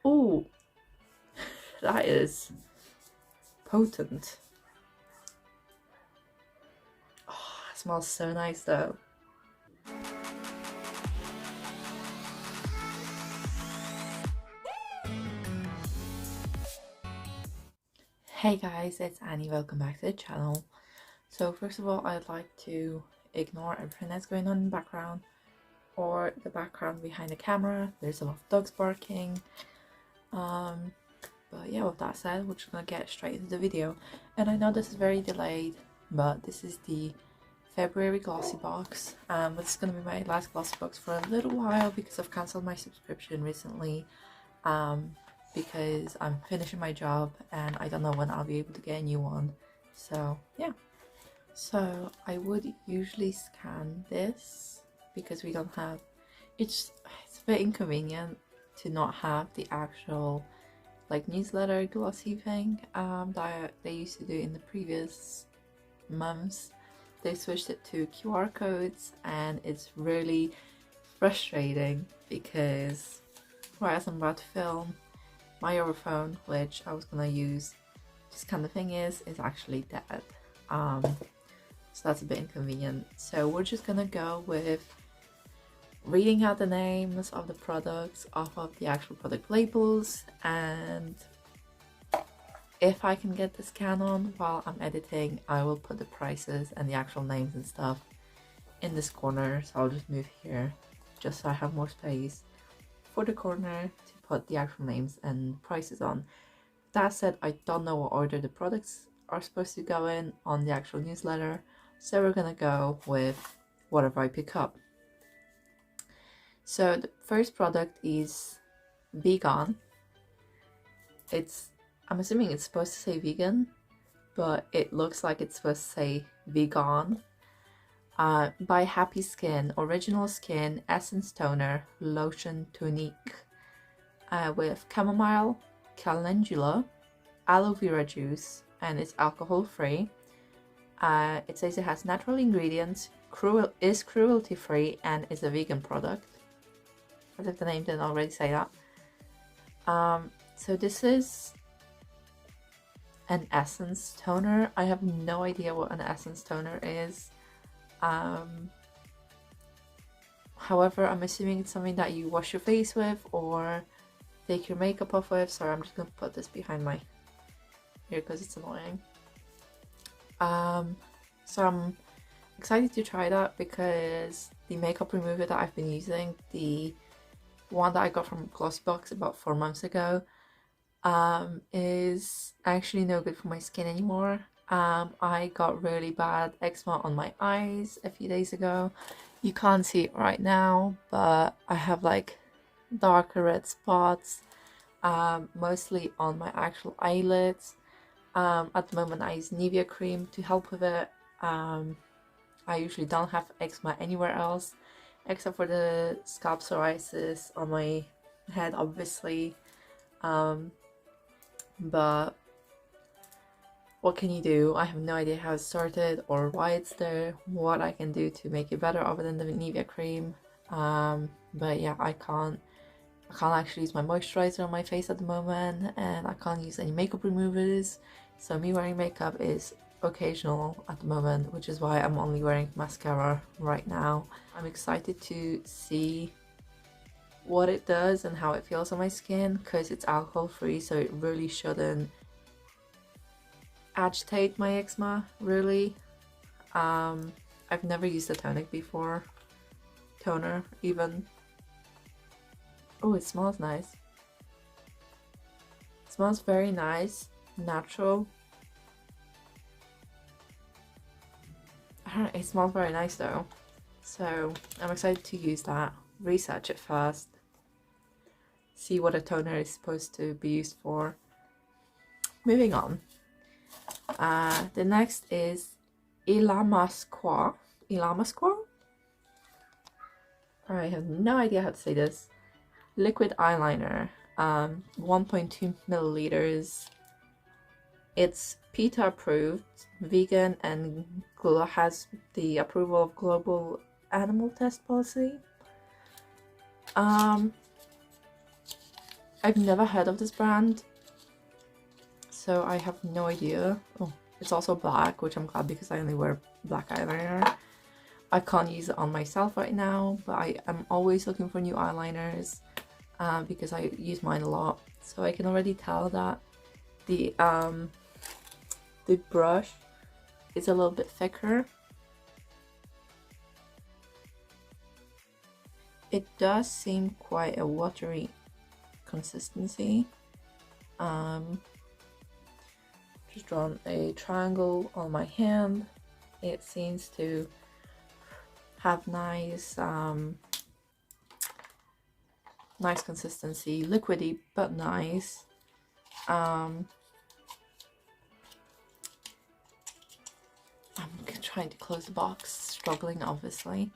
Oh, that is potent. Oh, it smells so nice though. Hey guys, it's Annie, welcome back to the channel. So first of all, I'd like to ignore everything that's going on in the background or the background behind the camera. There's a lot of dogs barking. But yeah, with that said, we're just gonna get straight into the video. And I know this is very delayed, but this is the February Glossybox. It's gonna be my last Glossybox for a little while because I've cancelled my subscription recently. Because I'm finishing my job and I don't know when I'll be able to get a new one. So yeah. So I would usually scan this because we don't have, it's a bit inconvenient to not have the actual like newsletter glossy thing that they used to do in the previous months. They switched it to QR codes and it's really frustrating because right as I'm about to film, my other phone, which I was gonna use to scan the thing is actually dead. So that's a bit inconvenient. So we're just gonna go with reading out the names of the products off of the actual product labels, and if I can get the scan on while I'm editing, I will put the prices and the actual names and stuff in this corner. So I'll just move here just so I have more space for the corner to put the actual names and prices on. That said, I don't know what order the products are supposed to go in on the actual newsletter, so we're gonna go with whatever I pick up. So the first product is vegan. I'm assuming it's supposed to say vegan, but it looks like it's supposed to say vegan. By Happy Skin, Original Skin Essence Toner Lotion Tonique with chamomile, calendula, aloe vera juice, and it's alcohol free. It says it has natural ingredients, is cruelty free, and is a vegan product. As if the name didn't already say that. So this is an essence toner. I have no idea what an essence toner is. However, I'm assuming it's something that you wash your face with or take your makeup off with. Sorry, I'm just gonna put this behind my ear because it's annoying. So I'm excited to try that because the makeup remover that I've been using, the one that I got from Glossybox about 4 months ago, is actually no good for my skin anymore. I got really bad eczema on my eyes a few days ago. You can't see it right now, but I have like darker red spots, mostly on my actual eyelids. At the moment I use Nivea cream to help with it. I usually don't have eczema anywhere else except for the scalp psoriasis on my head, obviously. But what can you do? I have no idea how it started or why it's there, what I can do to make it better other than the Nivea cream. But yeah, I can't actually use my moisturizer on my face at the moment, and I can't use any makeup removers, so me wearing makeup is occasional at the moment, which is why I'm only wearing mascara right now. I'm excited to see what it does and how it feels on my skin because it's alcohol free, so it really shouldn't agitate my eczema, really. I've never used a tonic before, toner even. Oh, it smells nice. It smells very nice, natural. I don't know, it smells very nice though. So I'm excited to use that, research it first, see what a toner is supposed to be used for. Moving on. The next is Illamasqua. Illamasqua? I have no idea how to say this. Liquid eyeliner, 1.2 milliliters. It's PETA approved, vegan, and has the approval of Global Animal Test Policy. I've never heard of this brand, so I have no idea. Oh, it's also black, which I'm glad because I only wear black eyeliner. I can't use it on myself right now, but I am always looking for new eyeliners because I use mine a lot. So I can already tell that the brush is a little bit thicker. It does seem quite a watery consistency. Just drawn a triangle on my hand. It seems to have nice nice consistency, liquidy but nice. I'm trying to close the box, struggling obviously.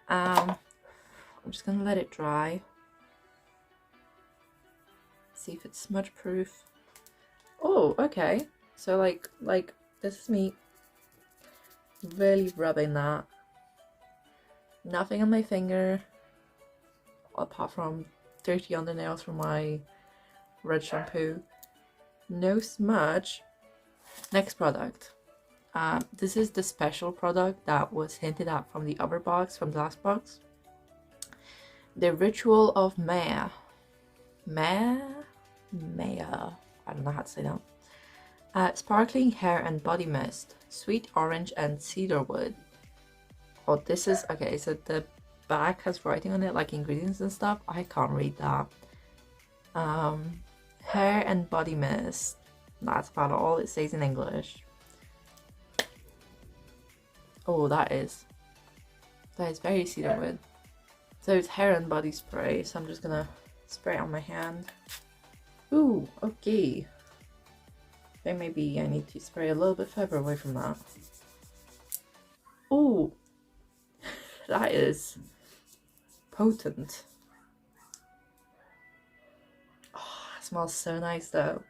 I'm just gonna let it dry. See if it's smudge proof. Oh, okay. So like this is me really rubbing that. Nothing on my finger apart from dirty undernails from my red shampoo. No smudge. Next product. This is the special product that was hinted at from the other box, from the last box. The Ritual of Mehr. Mehr? I don't know how to say that. Sparkling hair and body mist. Sweet orange and cedarwood. Oh, this is... okay, so the back has writing on it, like ingredients and stuff. I can't read that. Hair and body mist. That's about all it says in English. Oh, that is very cedarwood. So it's hair and body spray, so I'm just gonna spray it on my hand. Ooh, okay. Then maybe I need to spray a little bit further away from that. Ooh, that is potent. Oh, it smells so nice though.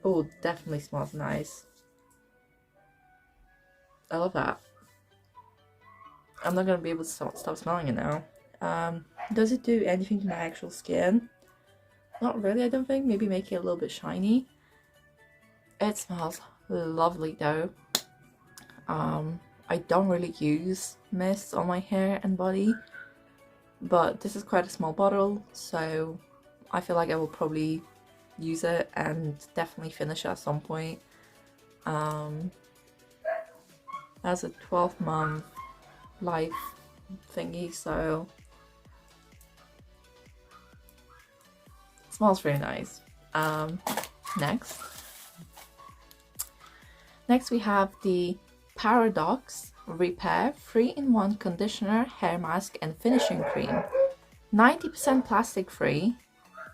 Oh, definitely smells nice. I love that. I'm not gonna be able to stop smelling it now. Does it do anything to my actual skin? Not really, I don't think. Maybe make it a little bit shiny. It smells lovely though. I don't really use mist on my hair and body, but this is quite a small bottle, so I feel like I will probably use it and definitely finish it at some point. That's a 12-month life thingy, so it smells really nice. Next we have the Paradoxx Repair 3-in-1 Conditioner, Hair Mask and Finishing Cream. 90% plastic free,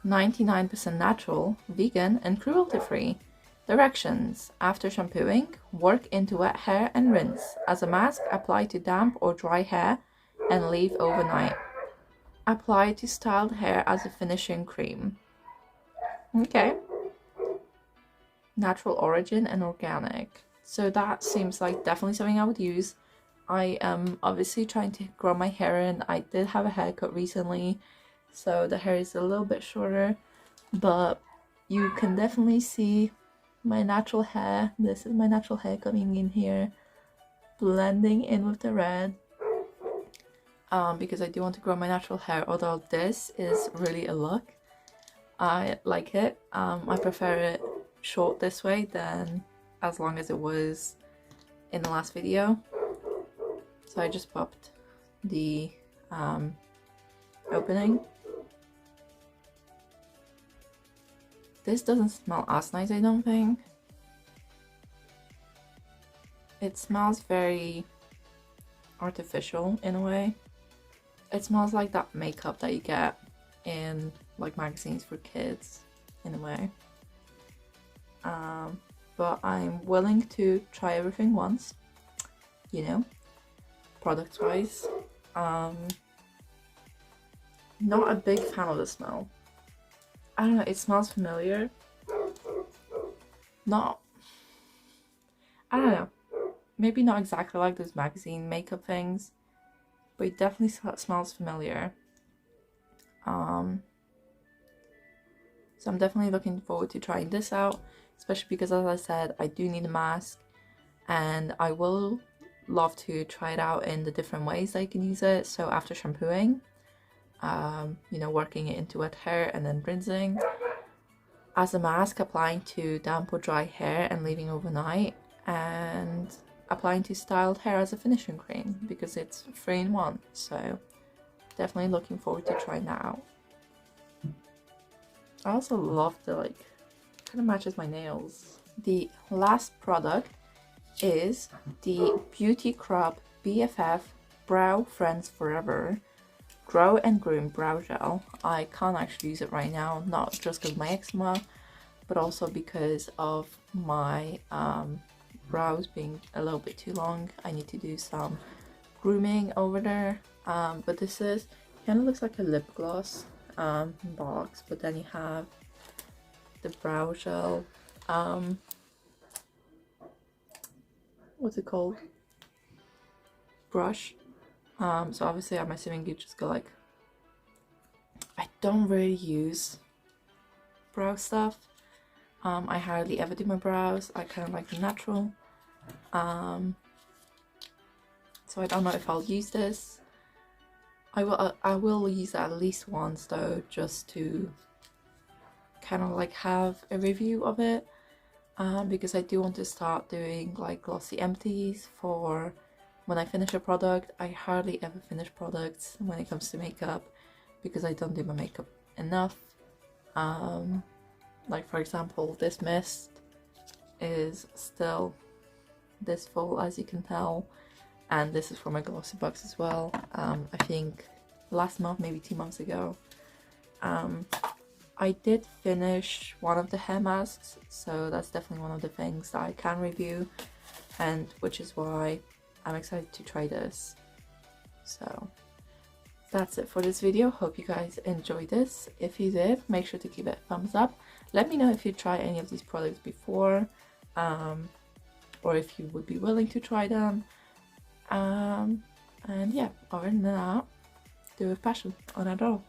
99% natural, vegan and cruelty free. Directions: after shampooing, work into wet hair and rinse. As a mask, apply to damp or dry hair and leave overnight. Apply to styled hair as a finishing cream. Okay. Natural origin and organic. So that seems like definitely something I would use. I am obviously trying to grow my hair in. I did have a haircut recently, so the hair is a little bit shorter, but you can definitely see my natural hair. This is my natural hair coming in here, blending in with the red, because I do want to grow my natural hair, although this is really a look. I like it. I prefer it short this way than as long as it was in the last video. So I just popped the opening. This doesn't smell as nice, I don't think. It smells very artificial in a way. It smells like that makeup that you get in like magazines for kids in a way. But I'm willing to try everything once, you know, product wise. Not a big fan of the smell. I don't know, it smells familiar. I don't know, maybe not exactly like those magazine makeup things, but it definitely smells familiar. So I'm definitely looking forward to trying this out, especially because, as I said, I do need a mask, and I will love to try it out in the different ways I can use it. So after shampooing, you know, working it into wet hair and then rinsing. As a mask, applying to damp or dry hair and leaving overnight, and applying to styled hair as a finishing cream, because it's 3-in-1. So definitely looking forward to trying that out. I also love the, like, kind of matches my nails. The last product is the Beauty Crop BFF Brow Friends Forever Grow and Groom Brow Gel. I can't actually use it right now, not just because of my eczema, but also because of my brows being a little bit too long. I need to do some grooming over there. But this is kind of looks like a lip gloss box, but then you have the brow gel, what's it called, brush. So obviously I'm assuming you just go like, I don't really use brow stuff. I hardly ever do my brows. I kind of like the natural. So I don't know if I'll use this. I will use it at least once though, just to kind of like have a review of it, because I do want to start doing like glossy empties for when I finish a product. I hardly ever finish products when it comes to makeup because I don't do my makeup enough. Like for example, this mist is still this full, as you can tell, and this is from my Glossybox as well. I think last month, maybe 2 months ago. I did finish one of the hair masks, so that's definitely one of the things that I can review, and which is why I'm excited to try this. So that's it for this video. Hope you guys enjoyed this. If you did, make sure to give it a thumbs up. Let me know if you tried any of these products before, or if you would be willing to try them. And yeah, other than that, do it with passion on it all.